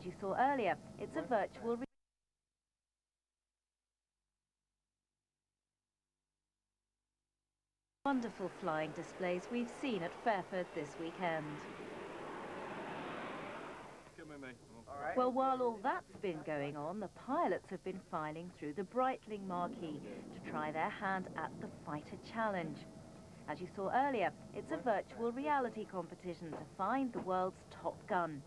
As you saw earlier, it's a virtual wonderful flying displays we've seen at Fairford this weekend. Well, while all that's been going on, the pilots have been filing through the Breitling marquee to try their hand at the Fighter Challenge. As you saw earlier, it's a virtual reality competition to find the world's top gun.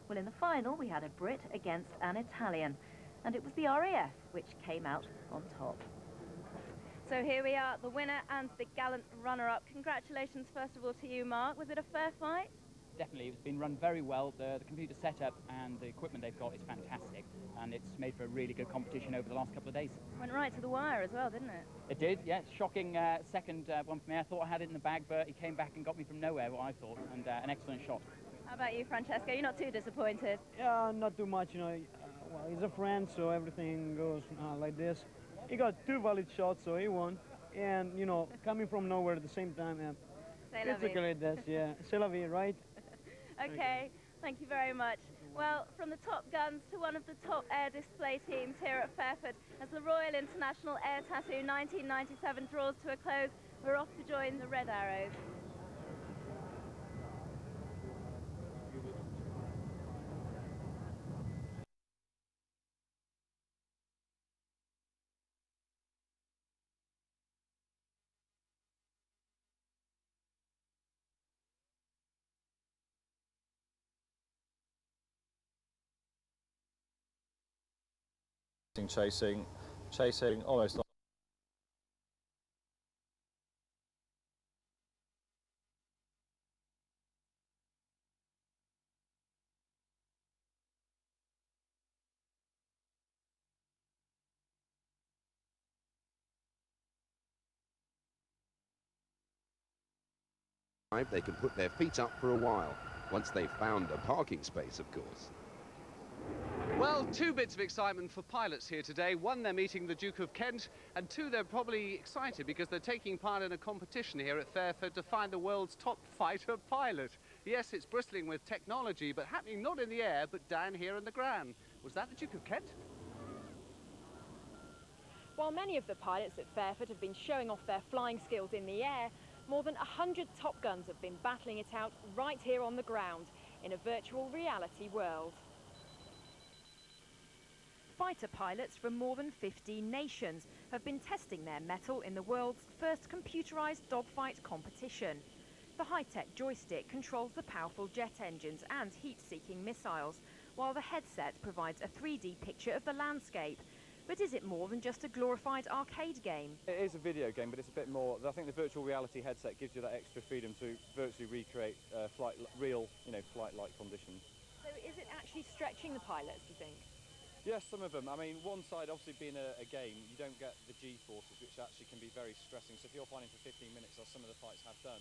Well, in the final, we had a Brit against an Italian, and it was the RAF which came out on top. So here we are, the winner and the gallant runner-up. Congratulations, first of all, to you, Mark. Was it a fair fight? Definitely, it's been run very well. The computer setup and the equipment they've got is fantastic, and it's made for a really good competition over the last couple of days. Went right to the wire as well, didn't it? It did, yes. Shocking second one for me. I thought I had it in the bag, but he came back and got me from nowhere, what I thought, and an excellent shot. How about you, Francesco? You're not too disappointed? Yeah, not too much, you know. Well, he's a friend, so everything goes like this. He got 2 valid shots, so he won. And, you know, coming from nowhere at the same time, it's a great day, yeah. C'est la vie, right? Okay, thank you very much. Well, from the Top Guns to one of the top air display teams here at Fairford, as the Royal International Air Tattoo 1997 draws to a close, we're off to join the Red Arrows. Chasing, almost. They can put their feet up for a while, once they've found a parking space, of course. Well, 2 bits of excitement for pilots here today. 1, they're meeting the Duke of Kent, and 2, they're probably excited because they're taking part in a competition here at Fairford to find the world's top fighter pilot. Yes, it's bristling with technology, but happening not in the air, but down here in the ground. Was that the Duke of Kent? While many of the pilots at Fairford have been showing off their flying skills in the air, more than 100 Top Guns have been battling it out right here on the ground in a virtual reality world. Fighter pilots from more than 15 nations have been testing their mettle in the world's first computerized dogfight competition. The high-tech joystick controls the powerful jet engines and heat-seeking missiles, while the headset provides a 3D picture of the landscape. But is it more than just a glorified arcade game? It is a video game, but it's a bit more. I think the virtual reality headset gives you that extra freedom to virtually recreate real, flight-like conditions. So is it actually stretching the pilots, do you think? Yes, some of them. I mean, one side, obviously being a game, you don't get the G-forces, which actually can be very stressing. So if you're flying for 15 minutes, as some of the fights have done,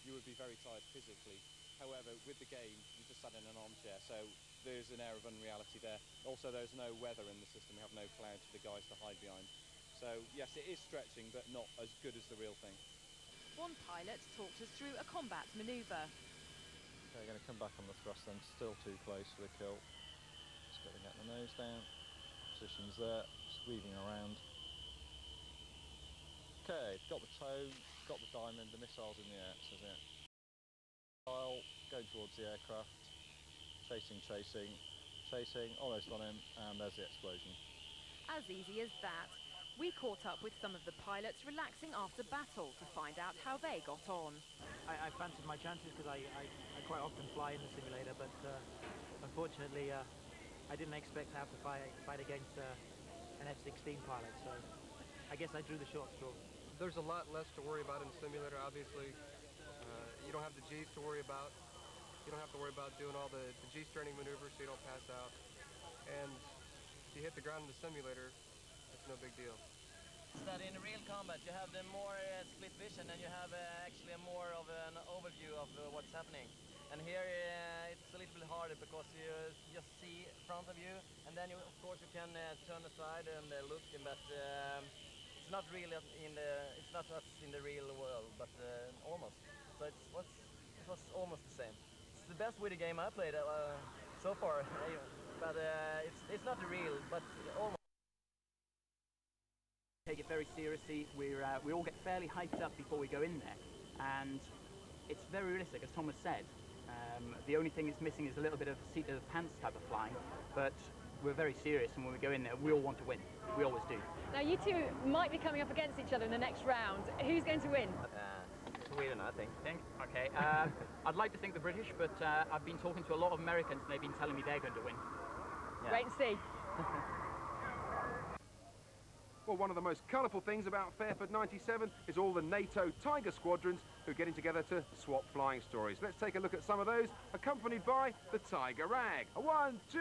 you would be very tired physically. However, with the game, you just sat in an armchair, so there's an air of unreality there. Also, there's no weather in the system. We have no clouds for the guys to hide behind. So, yes, it is stretching, but not as good as the real thing. One pilot talked us through a combat manoeuvre. They're going to come back on the thrust then, still too close for the kill. Just got to get the nose down. Positions there, just weaving around. Okay, got the toe, got the diamond, the missile's in the air, says it. Going towards the aircraft, chasing, almost on him, and there's the explosion. As easy as that. We caught up with some of the pilots relaxing after battle to find out how they got on. I fancied my chances because I quite often fly in the simulator, but unfortunately I didn't expect to have to fight against an F-16 pilot, so I guess I drew the short straw. There's a lot less to worry about in the simulator, obviously. You don't have the G's to worry about. You don't have to worry about doing all the G-straining maneuvers so you don't pass out. And if you hit the ground in the simulator, it's no big deal. That in real combat you have the more split vision, and you have actually more of an overview of what's happening. And here it's a little bit harder because you just see in front of you, and then of course you can turn aside and look, but it's not really it's not what's in the real world, but almost. So it was almost the same. It's the best video game I played so far. but it's not the real, but almost. Take it very seriously. We all get fairly hyped up before we go in there, and it's very realistic, as Thomas said. The only thing it's missing is a little bit of seat of the pants type of flying, but we're very serious, and when we go in there, we all want to win. We always do. Now, you two might be coming up against each other in the next round. Who's going to win? Sweden, I think. Okay. I'd like to think the British, but I've been talking to a lot of Americans, and they've been telling me they're going to win. Yeah. Wait and see. Well, one of the most colourful things about Fairford 97 is all the NATO Tiger squadrons who are getting together to swap flying stories. Let's take a look at some of those, accompanied by the Tiger Rag. 1, 2...